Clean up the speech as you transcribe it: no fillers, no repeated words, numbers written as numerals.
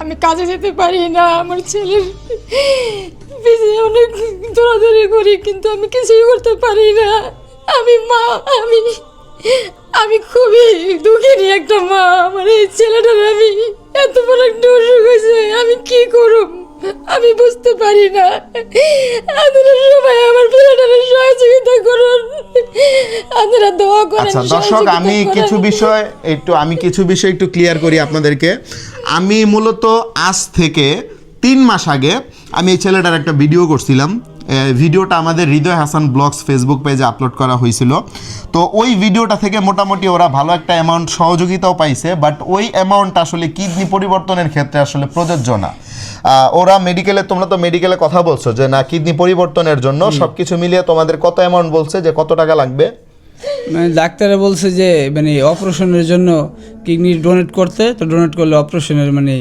আমি কাজে যেতে পারি না, আমার ছেলের পিছনে অনেক দৌড়াদৌড়ি করি কিন্তু আমি কিছুই করতে পারি না। আমি মা, আমি খুবই দুঃখিনী একটা মা। আমার এই ছেলেটার আমি এত বড় একটা অসুখ হয়েছে, আমি কি করব আমি বুঝতে পারি না। আপনারা সবাই আমার ছেলেটার সহযোগিতা করুন, আপনারা দোয়া করেন। আচ্ছা দর্শক, আমি কিছু বিষয় একটু ক্লিয়ার করি আপনাদেরকে। আমি মূলত আজ থেকে 3 মাস আগে আমি এই ছেলেটার একটা ভিডিও করছিলাম। ভিডিওটা আমাদের হৃদয় হাসান ব্লগস ফেসবুক পেজে আপলোড করা হয়েছিল। তো ওই ভিডিওটা থেকে মোটামুটি ওরা ভালো একটা অ্যামাউন্ট সহযোগিতাও পাইছে, বাট ওই অ্যামাউন্ট আসলে কিডনি পরিবর্তনের ক্ষেত্রে আসলে প্রযোজ্য না। ওরা মেডিকেলে, তোমরা তো মেডিকেলে কথা বলছো যে না কিডনি পরিবর্তনের জন্য সবকিছু মিলিয়ে তোমাদের কত অ্যামাউন্ট বলছে, যে কত টাকা লাগবে? মানে ডাক্তারে বলছে যে মানে অপারেশনের জন্য কিডনি ডোনেট করতে, তো ডোনেট করলে অপারেশনের মানে